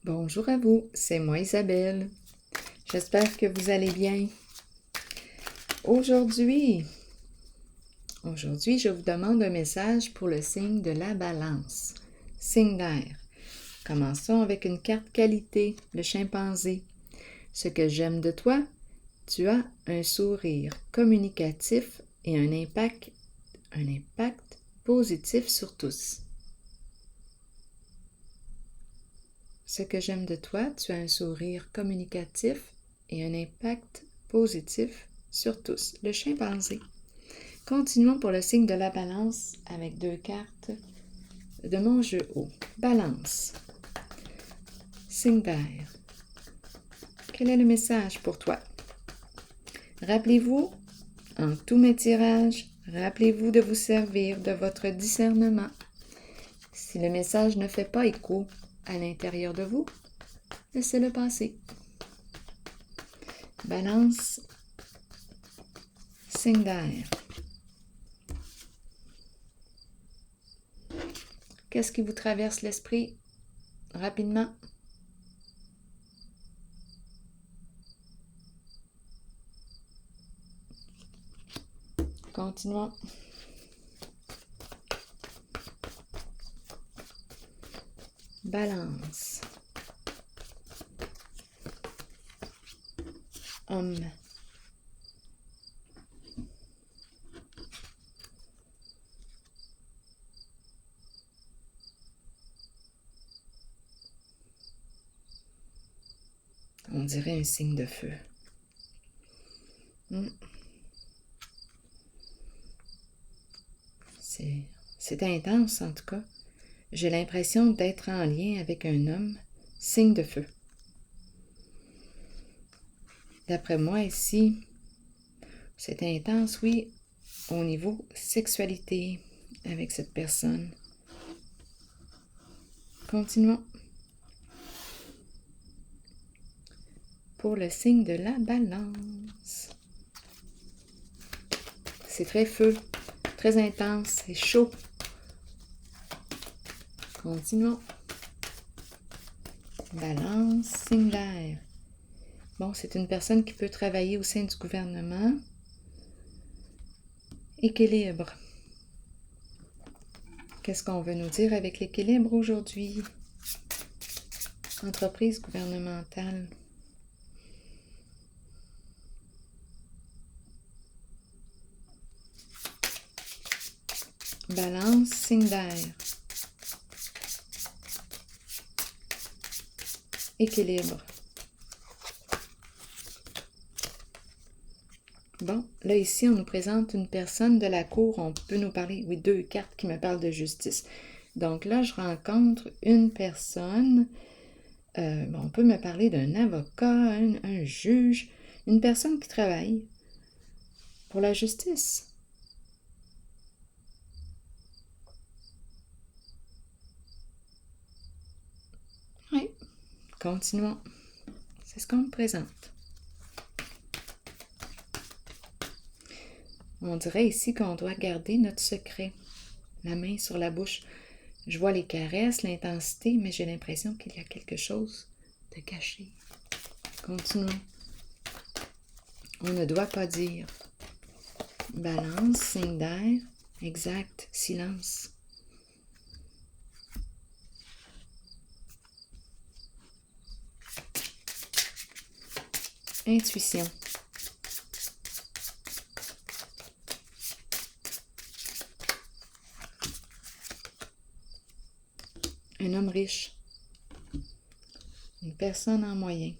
Bonjour à vous, c'est moi Isabelle. J'espère que vous allez bien. Aujourd'hui, je vous demande un message pour le signe de la balance, signe d'air. Commençons avec une carte qualité, le chimpanzé. Ce que j'aime de toi, tu as un sourire communicatif et un impact positif sur tous. Ce que j'aime de toi, tu as un sourire communicatif et un impact positif sur tous. Le chimpanzé. Continuons pour le signe de la balance avec 2 cartes de mon jeu haut. Balance. Signe d'air. Quel est le message pour toi? Rappelez-vous, en tous mes tirages, rappelez-vous de vous servir de votre discernement. Si le message ne fait pas écho à l'intérieur de vous, laissez-le passer. Balance, signe d'air. Qu'est-ce qui vous traverse l'esprit rapidement? Continuons. Balance. Homme. On dirait un signe de feu. C'est intense en tout cas. J'ai l'impression d'être en lien avec un homme, signe de feu. D'après moi ici, c'est intense, oui, au niveau sexualité avec cette personne. Continuons. Pour le signe de la balance. C'est très feu, très intense, c'est chaud. Continuons. Balance, signe d'air. Bon, c'est une personne qui peut travailler au sein du gouvernement. Équilibre. Qu'est-ce qu'on veut nous dire avec l'équilibre aujourd'hui? Entreprise gouvernementale. Balance, signe d'air. Équilibre. Bon, là ici, on nous présente une personne de la cour. On peut nous parler, oui, 2 cartes qui me parlent de justice. Donc là, je rencontre une personne. On peut me parler d'un avocat, un juge, une personne qui travaille pour la justice. Oui, continuons. C'est ce qu'on me présente. On dirait ici qu'on doit garder notre secret, la main sur la bouche. Je vois les caresses, l'intensité, mais j'ai l'impression qu'il y a quelque chose de caché. Continuons. On ne doit pas dire. Balance, signe d'air, exact, silence. Intuition. Un homme riche. Une personne en moyen.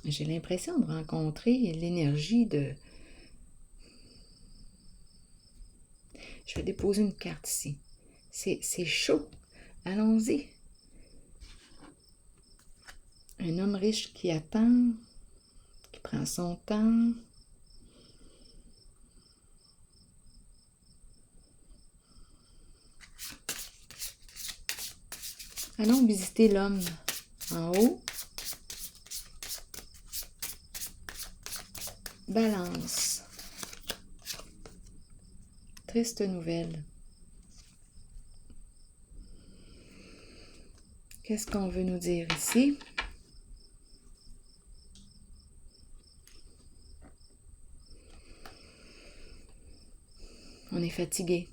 J'ai l'impression de rencontrer l'énergie de... Je vais déposer une carte ici. C'est chaud. Allons-y. Un homme riche qui attend, qui prend son temps. Allons visiter l'homme en haut. Balance. triste nouvelle. Qu'est-ce qu'on veut nous dire ici? On est fatigué.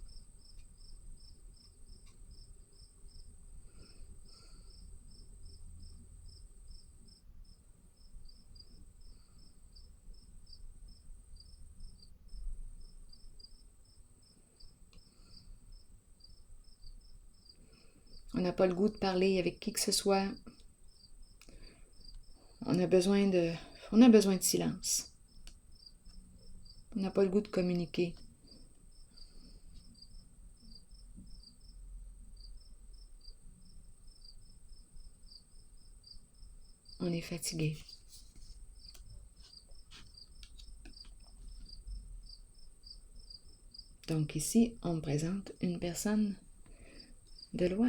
On n'a pas le goût de parler avec qui que ce soit. On a besoin de silence. On n'a pas le goût de communiquer. On est fatigué. Donc ici, on me présente une personne de loi.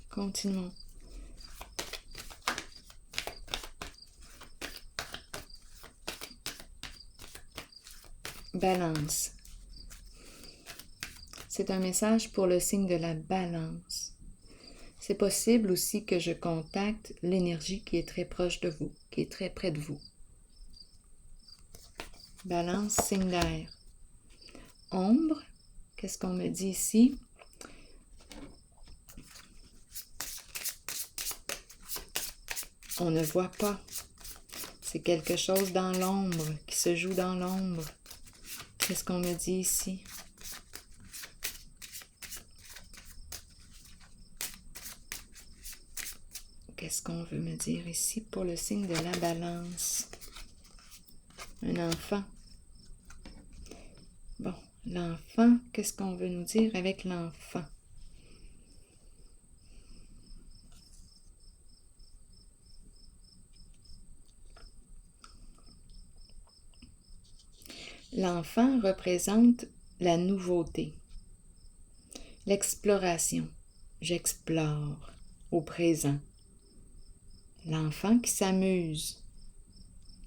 Continuons. Balance. C'est un message pour le signe de la balance. C'est possible aussi que je contacte l'énergie qui est très proche de vous, qui est très près de vous. Balance, signe d'air. Ombre, qu'est-ce qu'on me dit ici? On ne voit pas. C'est quelque chose dans l'ombre, qui se joue dans l'ombre. Qu'est-ce qu'on me dit ici? Qu'est-ce qu'on veut me dire ici pour le signe de la balance? Un enfant. Bon, l'enfant, qu'est-ce qu'on veut nous dire avec l'enfant? L'enfant représente la nouveauté, l'exploration. J'explore au présent. L'enfant qui s'amuse,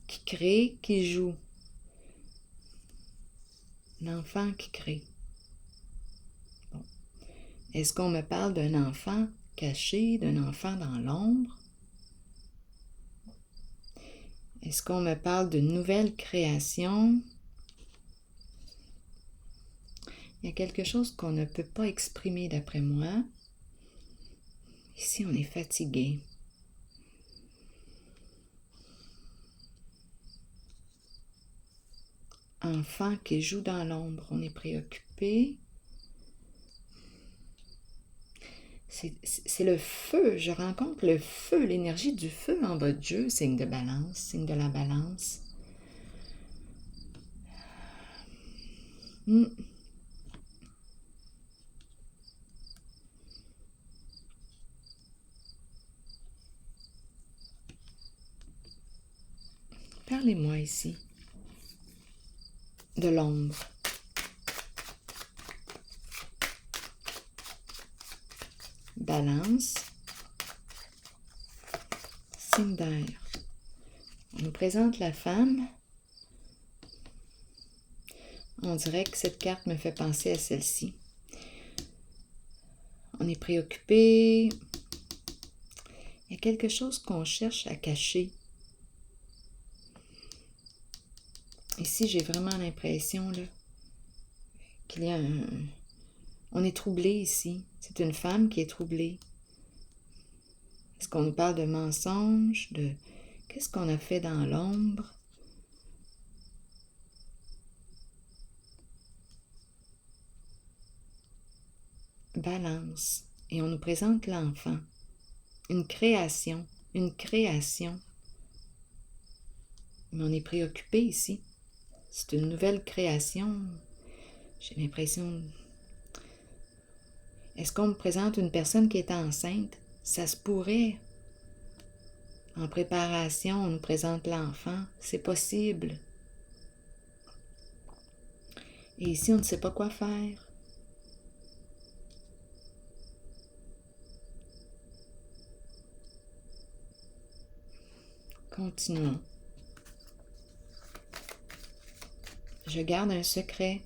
qui crée, qui joue. L'enfant qui crée. Bon. Est-ce qu'on me parle d'un enfant caché, d'un enfant dans l'ombre? Est-ce qu'on me parle d'une nouvelle création? Il y a quelque chose qu'on ne peut pas exprimer d'après moi. Ici, on est fatigué. Enfant qui joue dans l'ombre, on est préoccupé. C'est le feu, je rencontre le feu, l'énergie du feu en votre jeu, signe de balance, signe de la balance. Parlez-moi ici de l'ombre. Balance, signe d'air. On nous présente la femme. On dirait que cette carte me fait penser à celle-ci. On est préoccupé. Il y a quelque chose qu'on cherche à cacher. Ici, j'ai vraiment l'impression là, qu'il y a un... On est troublé ici. C'est une femme qui est troublée. Est-ce qu'on nous parle de mensonges, de... Qu'est-ce qu'on a fait dans l'ombre? Balance. Et on nous présente l'enfant. Une création. Une création. Mais on est préoccupé ici. C'est une nouvelle création. J'ai l'impression... Est-ce qu'on me présente une personne qui est enceinte? Ça se pourrait. En préparation, on nous présente l'enfant. C'est possible. Et ici, on ne sait pas quoi faire. Continuons. Je garde un secret.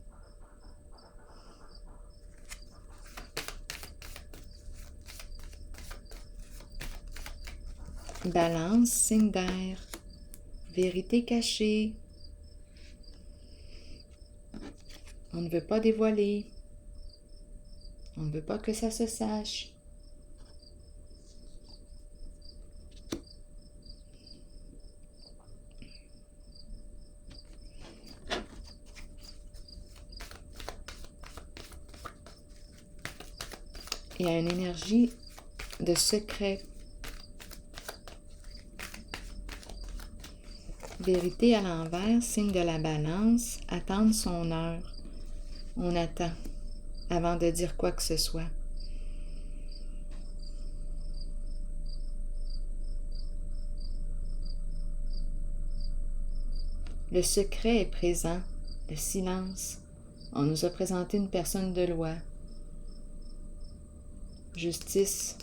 Balance, signe d'air. Vérité cachée. On ne veut pas dévoiler. On ne veut pas que ça se sache. Il y a une énergie de secret. Vérité à l'envers, signe de la balance, attendre son heure. On attend avant de dire quoi que ce soit. Le secret est présent, le silence. On nous a présenté une personne de loi. Justice.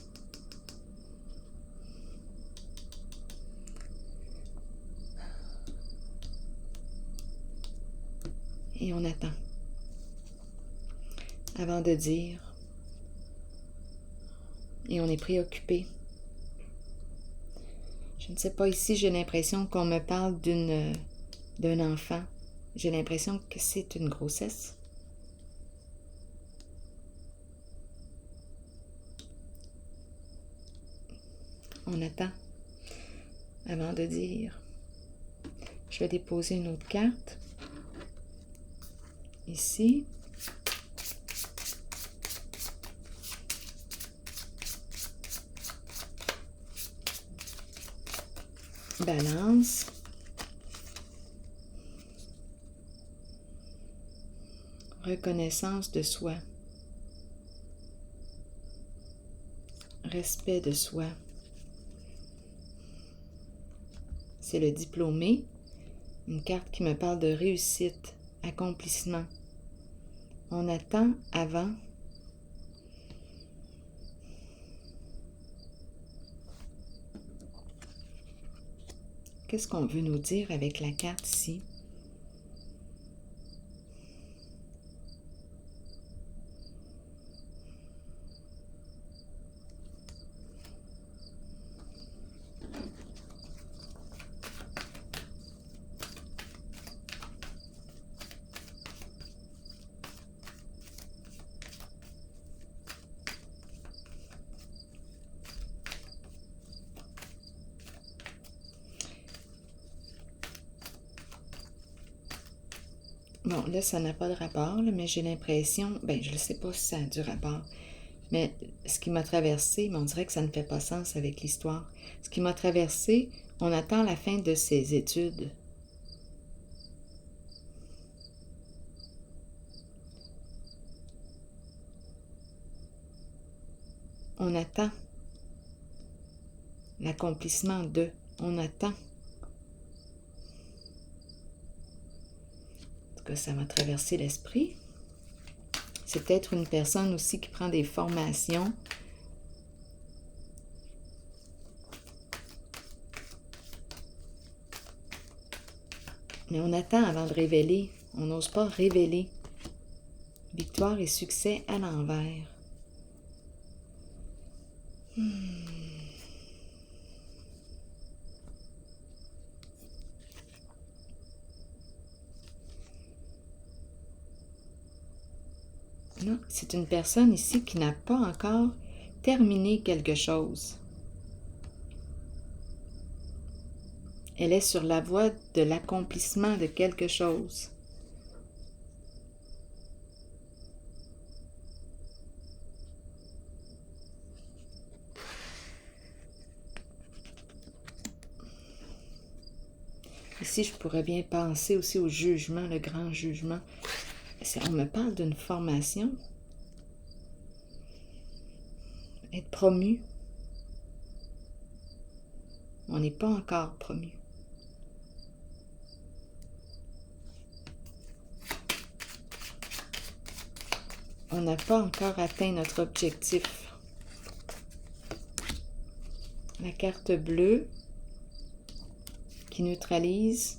Et on attend avant de dire. Et on est préoccupé. Je ne sais pas, ici j'ai l'impression qu'on me parle d'un enfant. J'ai l'impression que c'est une grossesse. On attend avant de dire. Je vais déposer une autre carte. Ici. Balance. Reconnaissance de soi. Respect de soi. C'est le diplômé. Une carte qui me parle de réussite, accomplissement. On attend avant. Qu'est-ce qu'on veut nous dire avec la carte ici? Bon, là, ça n'a pas de rapport, là, mais j'ai l'impression, je ne sais pas si ça a du rapport, mais ce qui m'a traversé, mais on dirait que ça ne fait pas sens avec l'histoire. Ce qui m'a traversé, on attend la fin de ses études. On attend l'accomplissement de, on attend. Que ça m'a traversé l'esprit. C'est peut-être une personne aussi qui prend des formations. Mais on attend avant de révéler. On n'ose pas révéler. Victoire et succès à l'envers. Non, c'est une personne ici qui n'a pas encore terminé quelque chose. Elle est sur la voie de l'accomplissement de quelque chose. Ici, je pourrais bien penser aussi au jugement, le grand jugement. On me parle d'une formation. Être promu. On n'est pas encore promu. On n'a pas encore atteint notre objectif. La carte bleue qui neutralise.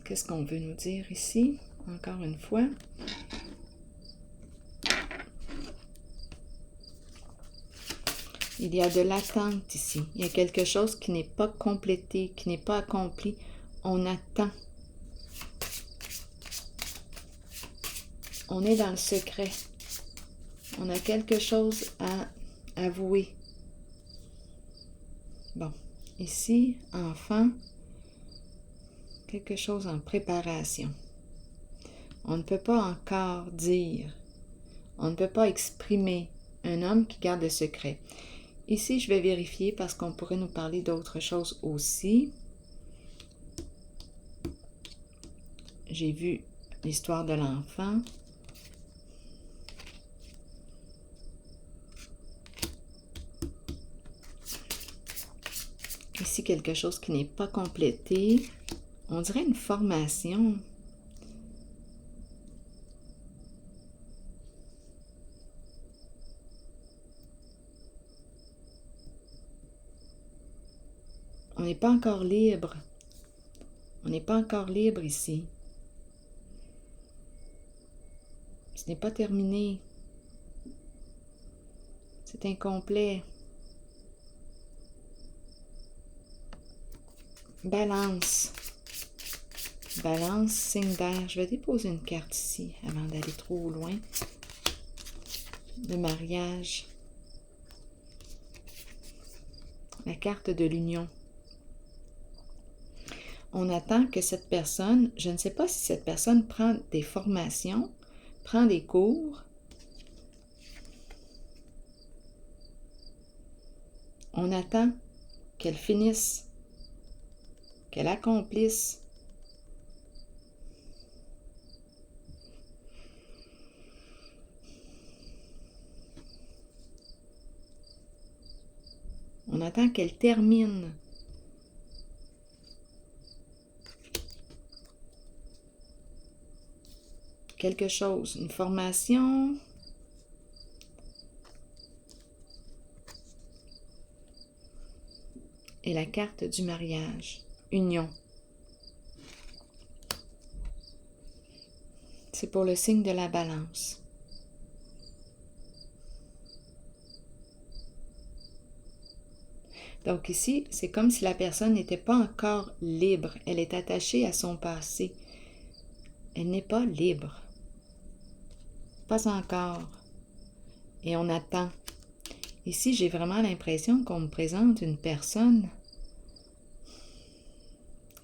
Qu'est-ce qu'on veut nous dire ici? Encore une fois. Il y a de l'attente ici. Il y a quelque chose qui n'est pas complété, qui n'est pas accompli. On attend. On est dans le secret. On a quelque chose à avouer. Bon, ici, enfant, quelque chose en préparation. On ne peut pas encore dire, on ne peut pas exprimer un homme qui garde le secret. Ici, je vais vérifier parce qu'on pourrait nous parler d'autres choses aussi. J'ai vu l'histoire de l'enfant. Ici, quelque chose qui n'est pas complété. On dirait une formation. On n'est pas encore libre. On n'est pas encore libre ici. Ce n'est pas terminé. C'est incomplet. Balance. Balance, signe d'air. Je vais déposer une carte ici avant d'aller trop loin. Le mariage. La carte de l'union. On attend que cette personne, je ne sais pas si cette personne prend des formations, prend des cours. On attend qu'elle finisse, qu'elle accomplisse. On attend qu'elle termine. Quelque chose, une formation. Et la carte du mariage, union. C'est pour le signe de la balance. Donc ici, c'est comme si la personne n'était pas encore libre. Elle est attachée à son passé. Elle n'est pas libre. Pas encore. Et on attend. Ici, j'ai vraiment l'impression qu'on me présente une personne.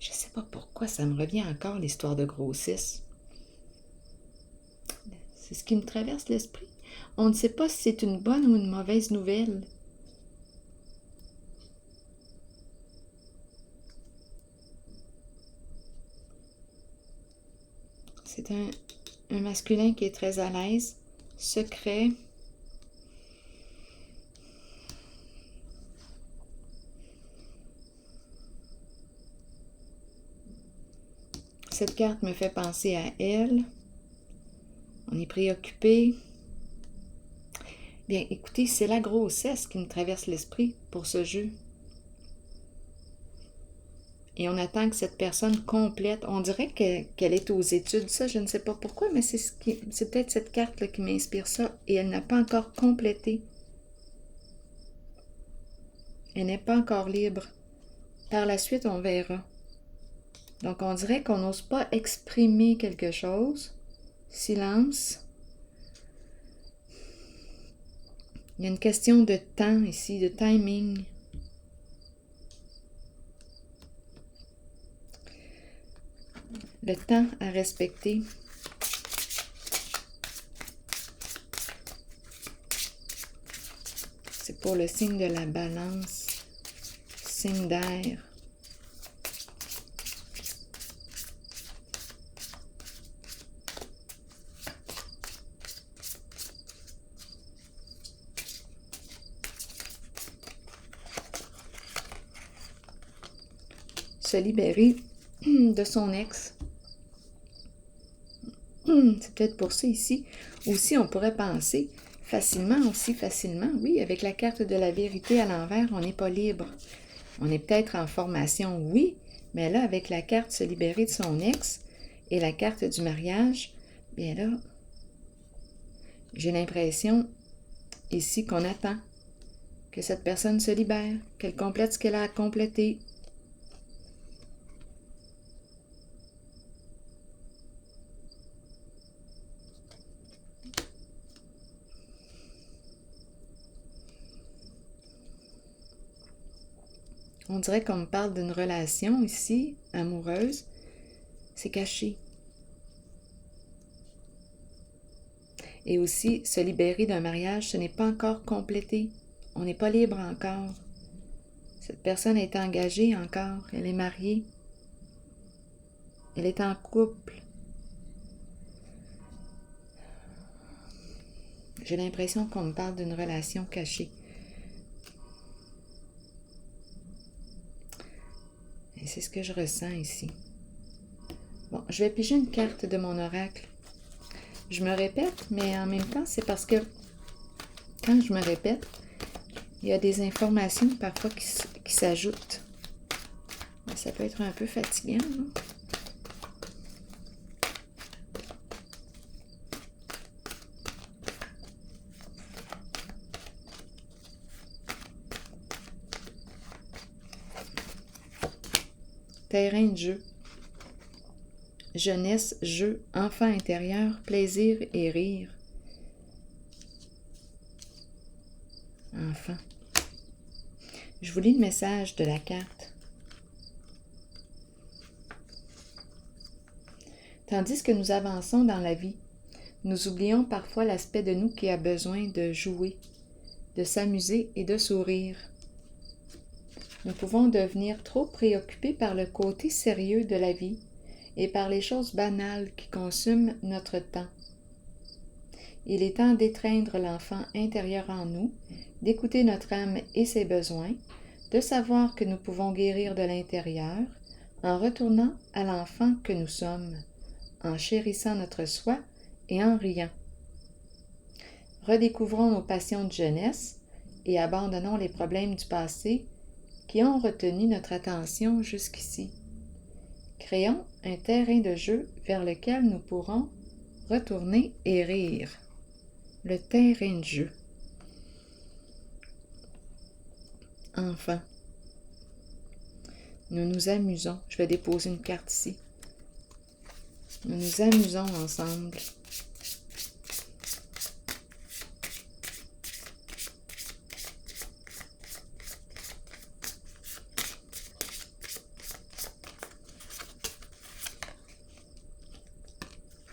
Je ne sais pas pourquoi ça me revient encore l'histoire de grossesse. C'est ce qui me traverse l'esprit. On ne sait pas si c'est une bonne ou une mauvaise nouvelle. C'est un masculin qui est très à l'aise, secret. Cette carte me fait penser à elle. On est préoccupé. Bien, écoutez, c'est la grossesse qui me traverse l'esprit pour ce jeu. Et on attend que cette personne complète. On dirait qu'elle est aux études. Ça, je ne sais pas pourquoi, mais c'est peut-être cette carte-là qui m'inspire ça. Et elle n'a pas encore complété. Elle n'est pas encore libre. Par la suite, on verra. Donc, on dirait qu'on n'ose pas exprimer quelque chose. Silence. Il y a une question de temps ici, de timing. Le temps à respecter. C'est pour le signe de la balance. Signe d'air. Se libérer de son ex. C'est peut-être pour ça ici. Aussi, on pourrait penser facilement, oui, avec la carte de la vérité à l'envers, on n'est pas libre. On est peut-être en formation, oui, mais là, avec la carte se libérer de son ex et la carte du mariage, bien là, j'ai l'impression ici qu'on attend. Que cette personne se libère, qu'elle complète ce qu'elle a à compléter. On dirait qu'on me parle d'une relation ici, amoureuse. C'est caché. Et aussi, se libérer d'un mariage, ce n'est pas encore complété. On n'est pas libre encore. Cette personne est engagée encore. Elle est mariée. Elle est en couple. J'ai l'impression qu'on me parle d'une relation cachée. Et c'est ce que je ressens ici. Bon, je vais piger une carte de mon oracle. Je me répète, mais en même temps, c'est parce que quand je me répète, il y a des informations parfois qui s'ajoutent. Ça peut être un peu fatigant, non? Terrain de jeu. Jeunesse, jeu, enfant intérieur, plaisir et rire. Enfant. Je vous lis le message de la carte. Tandis que nous avançons dans la vie, nous oublions parfois l'aspect de nous qui a besoin de jouer, de s'amuser et de sourire. Nous pouvons devenir trop préoccupés par le côté sérieux de la vie et par les choses banales qui consument notre temps. Il est temps d'étreindre l'enfant intérieur en nous, d'écouter notre âme et ses besoins, de savoir que nous pouvons guérir de l'intérieur en retournant à l'enfant que nous sommes, en chérissant notre soi et en riant. Redécouvrons nos passions de jeunesse et abandonnons les problèmes du passé qui ont retenu notre attention jusqu'ici. Créons un terrain de jeu vers lequel nous pourrons retourner et rire. Le terrain de jeu. Enfin, nous nous amusons. Je vais déposer une carte ici. Nous nous amusons ensemble.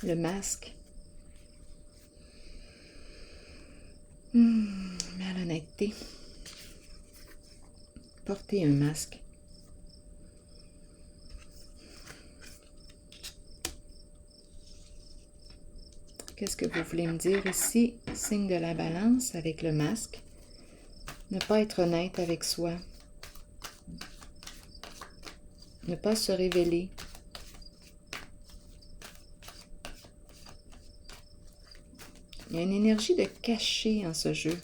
Le masque. Malhonnêteté. Porter un masque. Qu'est-ce que vous voulez me dire ici? Signe de la balance avec le masque. Ne pas être honnête avec soi. Ne pas se révéler. Il y a une énergie de cacher en ce jeu.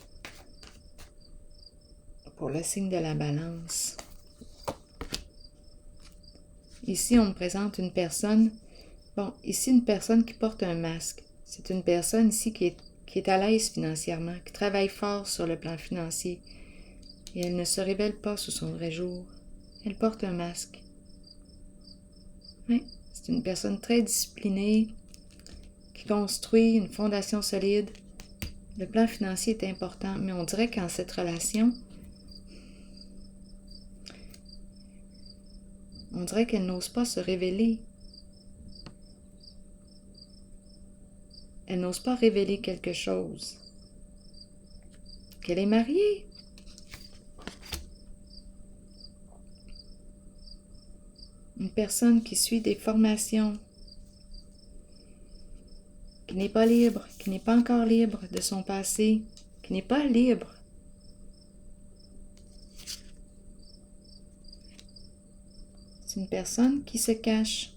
Pour le signe de la balance. Ici, on me présente une personne. Bon, ici, une personne qui porte un masque. C'est une personne ici qui est à l'aise financièrement, qui travaille fort sur le plan financier. Et elle ne se révèle pas sous son vrai jour. Elle porte un masque. Oui, c'est une personne très disciplinée, qui construit une fondation solide. Le plan financier est important, mais on dirait qu'en cette relation, on dirait qu'elle n'ose pas se révéler. Elle n'ose pas révéler quelque chose. Qu'elle est mariée. Une personne qui suit des formations, qui n'est pas libre, qui n'est pas encore libre de son passé, qui n'est pas libre. C'est une personne qui se cache,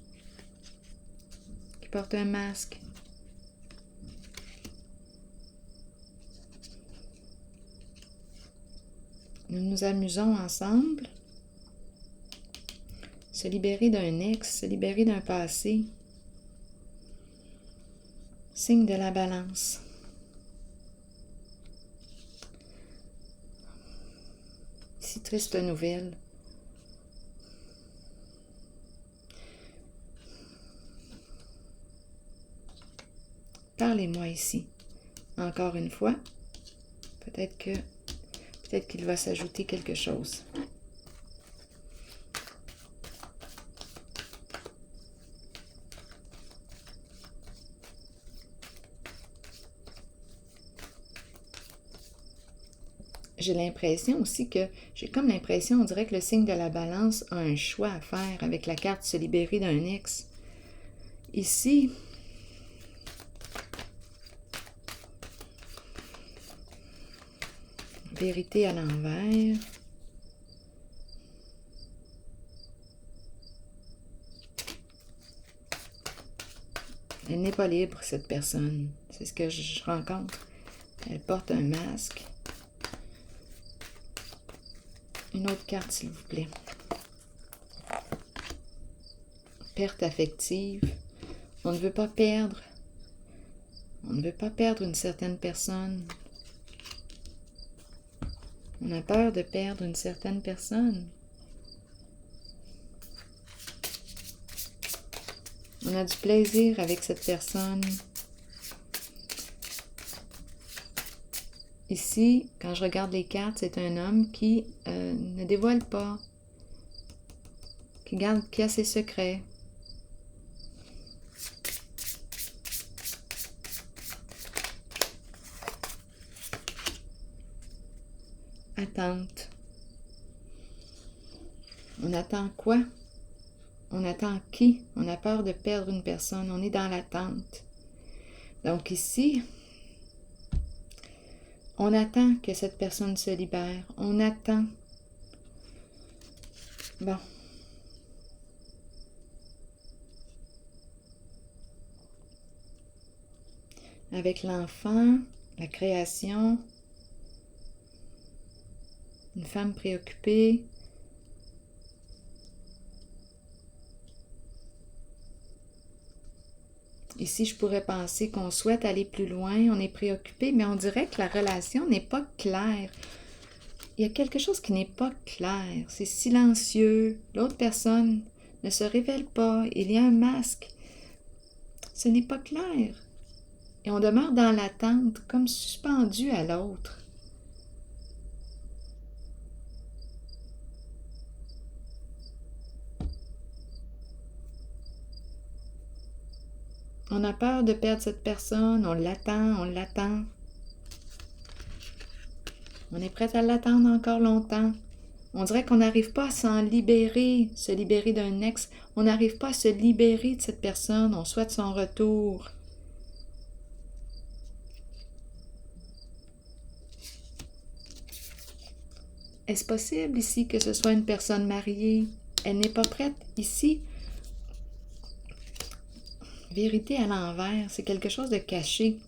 qui porte un masque. Nous nous amusons ensemble. Se libérer d'un ex, se libérer d'un passé. Signe de la balance. Ici, triste nouvelle. Parlez-moi ici. Encore une fois, peut-être qu'il va s'ajouter quelque chose. J'ai l'impression aussi on dirait que le signe de la balance a un choix à faire avec la carte se libérer d'un ex. Ici, vérité à l'envers. Elle n'est pas libre, cette personne. C'est ce que je rencontre. Elle porte un masque. Une autre carte, s'il vous plaît. Perte affective. On ne veut pas perdre. On ne veut pas perdre une certaine personne. On a peur de perdre une certaine personne. On a du plaisir avec cette personne. Ici, quand je regarde les cartes, c'est un homme qui ne dévoile pas, qui a ses secrets. Attente. On attend quoi? On attend qui? On a peur de perdre une personne. On est dans l'attente. Donc ici, on attend que cette personne se libère. On attend. Bon. Avec l'enfant, la création, une femme préoccupée. Ici, je pourrais penser qu'on souhaite aller plus loin, on est préoccupé, mais on dirait que la relation n'est pas claire. Il y a quelque chose qui n'est pas clair, c'est silencieux, l'autre personne ne se révèle pas, il y a un masque. Ce n'est pas clair. Et on demeure dans l'attente, comme suspendu à l'autre. On a peur de perdre cette personne, on l'attend, on l'attend. On est prêt à l'attendre encore longtemps. On dirait qu'on n'arrive pas à s'en libérer, se libérer d'un ex. On n'arrive pas à se libérer de cette personne, on souhaite son retour. Est-ce possible ici que ce soit une personne mariée? Elle n'est pas prête ici. Vérité à l'envers, c'est quelque chose de caché.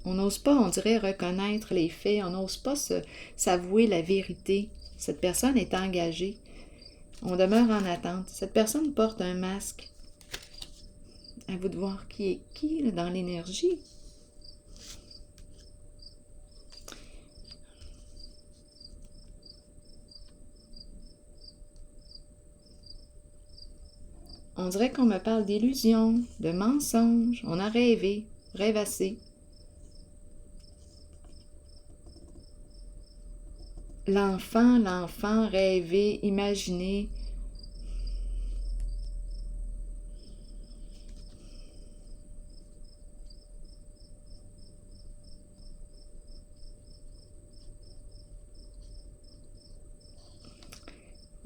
On n'ose pas, on dirait, reconnaître les faits, on n'ose pas s'avouer la vérité. Cette personne est engagée. On demeure en attente. Cette personne porte un masque. À vous de voir qui est qui là, dans l'énergie. On dirait qu'on me parle d'illusions, de mensonges. On a rêvé, rêvassé. L'enfant, rêver, imaginer.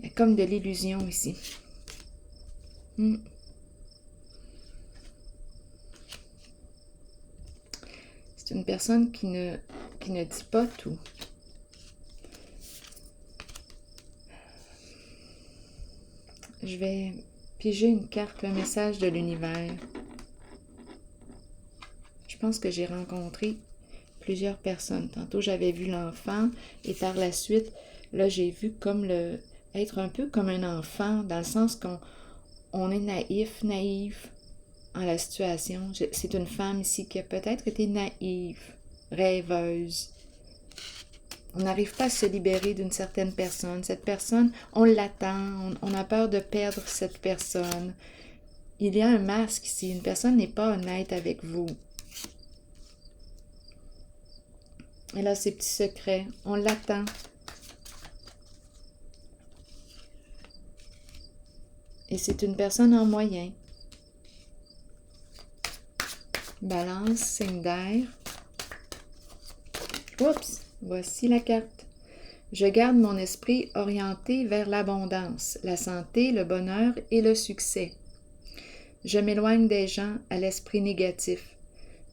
Il y a comme de l'illusion ici. C'est une personne qui ne dit pas tout. Je vais piger une carte, un message de l'univers. Je pense que j'ai rencontré plusieurs personnes. Tantôt, j'avais vu l'enfant et par la suite, là, j'ai vu comme être un peu comme un enfant, dans le sens qu'on est naïf en la situation. C'est une femme ici qui a peut-être été naïve, rêveuse. On n'arrive pas à se libérer d'une certaine personne. Cette personne, on l'attend, on a peur de perdre cette personne. Il y a un masque ici. Une personne n'est pas honnête avec vous. Elle a ses petits secrets. On l'attend. Et c'est une personne en moyen. Balance, signe d'air. Oups, voici la carte. Je garde mon esprit orienté vers l'abondance, la santé, le bonheur et le succès. Je m'éloigne des gens à l'esprit négatif.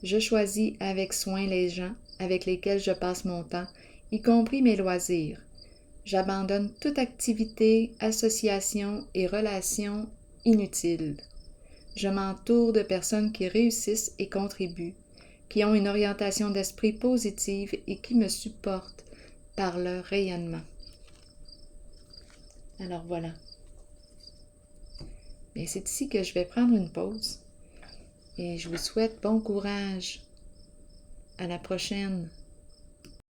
Je choisis avec soin les gens avec lesquels je passe mon temps, y compris mes loisirs. J'abandonne toute activité, association et relation inutiles. Je m'entoure de personnes qui réussissent et contribuent, qui ont une orientation d'esprit positive et qui me supportent par leur rayonnement. Alors voilà. Et c'est ici que je vais prendre une pause et je vous souhaite bon courage. À la prochaine.